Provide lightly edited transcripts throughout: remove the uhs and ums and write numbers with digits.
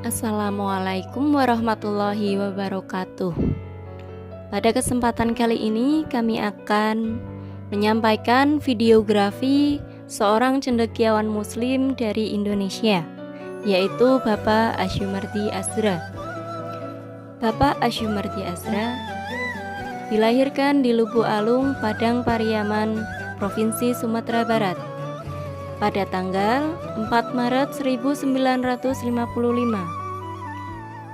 Assalamualaikum warahmatullahi wabarakatuh. Pada kesempatan kali ini kami akan menyampaikan videografi seorang cendekiawan muslim dari Indonesia, yaitu Bapak Asyumardi Azra. Bapak Asyumardi Azra dilahirkan di Lubu Alung, Padang Pariaman, Provinsi Sumatera Barat pada tanggal 4 Maret 1955.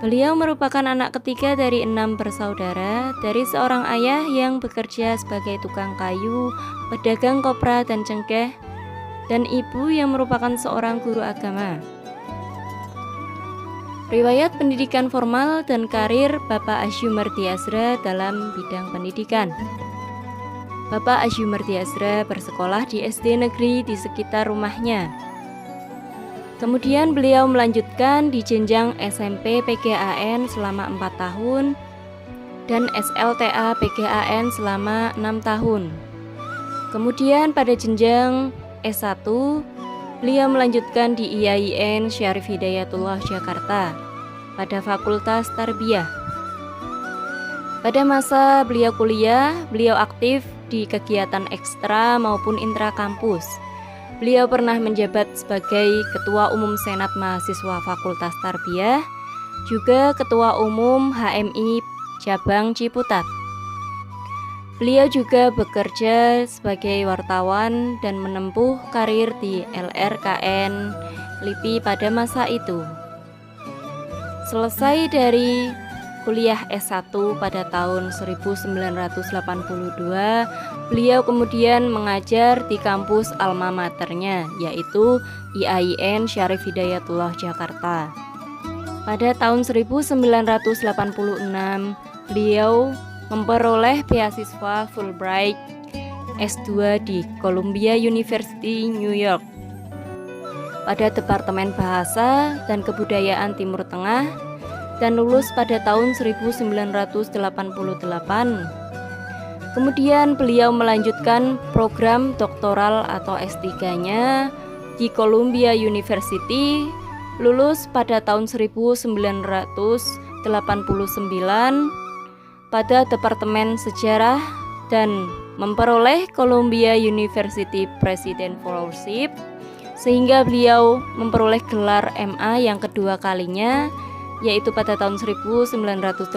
Beliau merupakan anak ketiga dari 6 bersaudara dari seorang ayah yang bekerja sebagai tukang kayu, pedagang kopra dan cengkeh, dan ibu yang merupakan seorang guru agama. Riwayat pendidikan formal dan karir Bapak Asyumardi Azra dalam bidang pendidikan. Bapak Asyumardi Azra bersekolah di SD negeri di sekitar rumahnya. Kemudian beliau melanjutkan di jenjang SMP PGAN selama 4 tahun dan SLTA PGAN selama 6 tahun. Kemudian pada jenjang S1, beliau melanjutkan di IAIN Syarif Hidayatullah Jakarta pada Fakultas Tarbiyah. Pada masa beliau kuliah, beliau aktif di kegiatan ekstra maupun intra kampus. Beliau pernah menjabat sebagai Ketua Umum Senat Mahasiswa Fakultas Tarbiyah, juga Ketua Umum HMI Cabang Ciputat. Beliau juga bekerja sebagai wartawan dan menempuh karir di LRKN LIPI pada masa itu. Selesai dari kuliah S1 pada tahun 1982, beliau kemudian mengajar di kampus alma maternya, yaitu IAIN Syarif Hidayatullah Jakarta. Pada tahun 1986, beliau memperoleh beasiswa Fulbright S2 di Columbia University, New York, pada Departemen Bahasa dan Kebudayaan Timur Tengah, dan lulus pada tahun 1988. Kemudian beliau melanjutkan program doktoral atau S3-nya di Columbia University, lulus pada tahun 1989 pada Departemen Sejarah dan memperoleh Columbia University President Fellowship, sehingga beliau memperoleh gelar MA yang kedua kalinya, yaitu pada tahun 1989,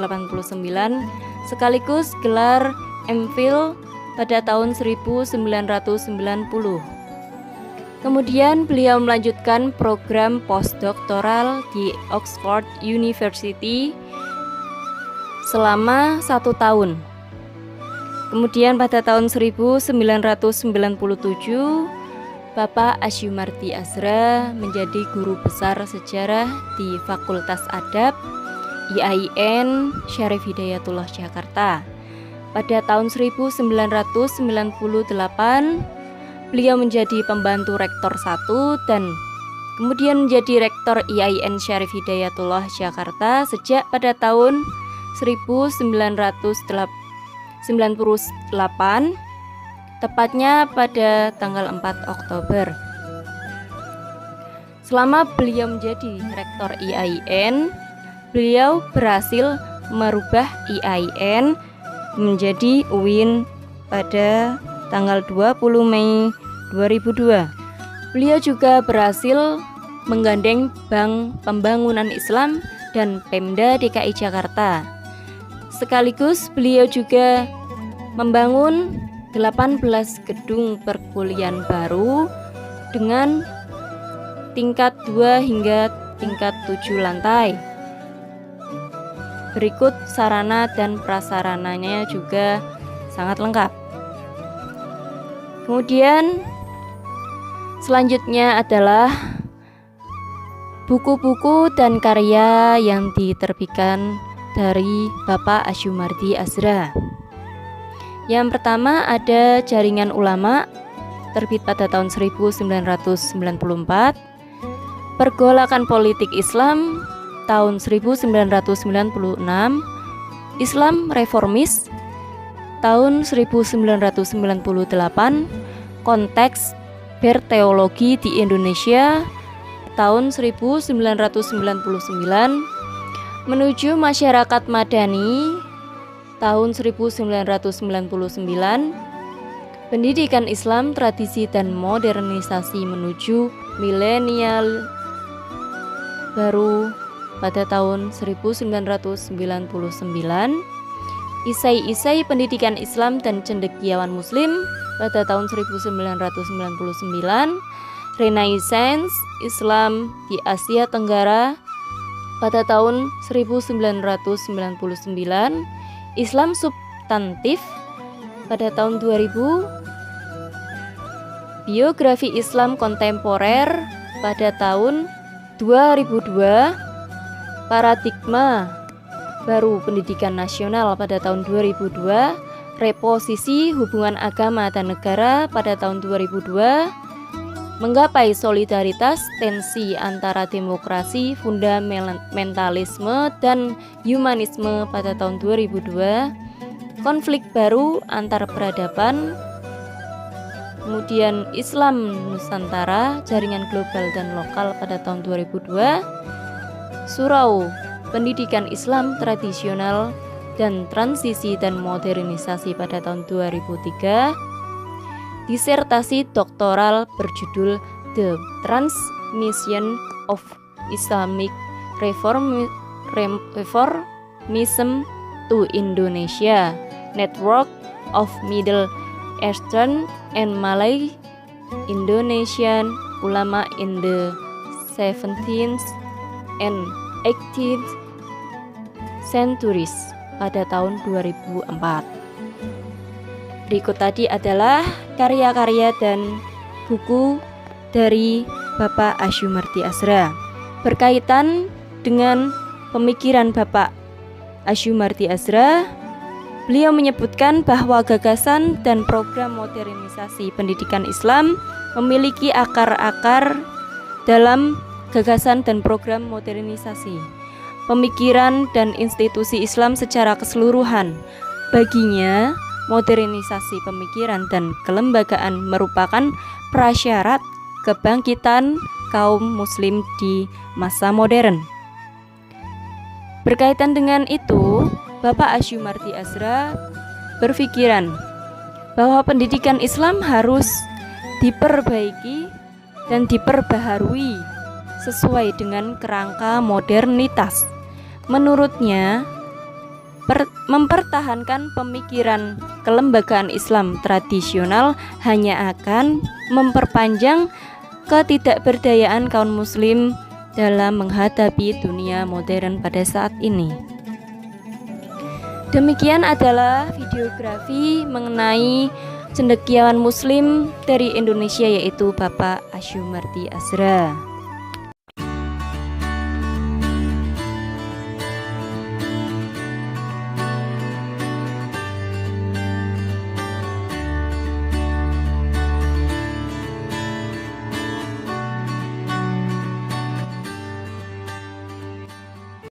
sekaligus gelar MPhil pada tahun 1990. Kemudian beliau melanjutkan program postdoktoral di Oxford University selama 1 tahun. Kemudian pada tahun 1997, Bapak Asyumardi Azra menjadi guru besar sejarah di Fakultas Adab IAIN Syarif Hidayatullah Jakarta. Pada tahun 1998, beliau menjadi pembantu rektor 1 dan kemudian menjadi rektor IAIN Syarif Hidayatullah Jakarta sejak pada tahun 1998, tepatnya pada tanggal 4 Oktober. Selama beliau menjadi rektor IAIN, beliau berhasil merubah IAIN menjadi UIN pada tanggal 20 Mei 2002. Beliau juga berhasil menggandeng Bank Pembangunan Islam dan Pemda DKI Jakarta. Sekaligus beliau juga membangun 18 gedung perkuliahan baru dengan tingkat 2 hingga tingkat 7 lantai. Berikut sarana dan prasarananya juga sangat lengkap. Kemudian selanjutnya adalah buku-buku dan karya yang diterbitkan dari Bapak Asyumardi Azra. Yang pertama ada Jaringan Ulama, terbit pada tahun 1994. Pergolakan Politik Islam tahun 1996. Islam Reformis tahun 1998. Konteks Berteologi di Indonesia tahun 1999 menuju masyarakat madani tahun 1999, pendidikan Islam tradisi dan modernisasi menuju milenial baru pada tahun 1999, isai-isai pendidikan Islam dan cendekiawan Muslim pada tahun 1999, Renaissance Islam di Asia Tenggara pada tahun 1999, Islam substantif pada tahun 2000, biografi Islam kontemporer pada tahun 2002, paradigma baru pendidikan nasional pada tahun 2002, reposisi hubungan agama dan negara pada tahun 2002, menggapai solidaritas tensi antara demokrasi, fundamentalisme, dan humanisme pada tahun 2002, konflik baru antar peradaban, kemudian Islam Nusantara, jaringan global dan lokal pada tahun 2002, surau pendidikan Islam tradisional dan transisi dan modernisasi pada tahun 2003, disertasi doktoral berjudul The Transmission of Islamic Reformism to Indonesia, Network of Middle Eastern and Malay Indonesian Ulama in the 17th and 18th centuries pada tahun 2004. Berikut tadi adalah karya-karya dan buku dari Bapak Asyumardi Azra berkaitan dengan pemikiran Bapak Asyumardi Azra. Beliau menyebutkan bahwa gagasan dan program modernisasi pendidikan Islam memiliki akar-akar dalam gagasan dan program modernisasi pemikiran dan institusi Islam secara keseluruhan. Baginya, modernisasi pemikiran dan kelembagaan merupakan prasyarat kebangkitan kaum muslim di masa modern. Berkaitan dengan itu, Bapak Asyumardi Azra berpikiran bahwa pendidikan Islam harus diperbaiki dan diperbaharui sesuai dengan kerangka modernitas. Menurutnya, mempertahankan pemikiran kelembagaan Islam tradisional hanya akan memperpanjang ketidakberdayaan kaum muslim dalam menghadapi dunia modern pada saat ini. Demikian adalah videografi mengenai cendekiawan muslim dari Indonesia, yaitu Bapak Asyumardi Azra.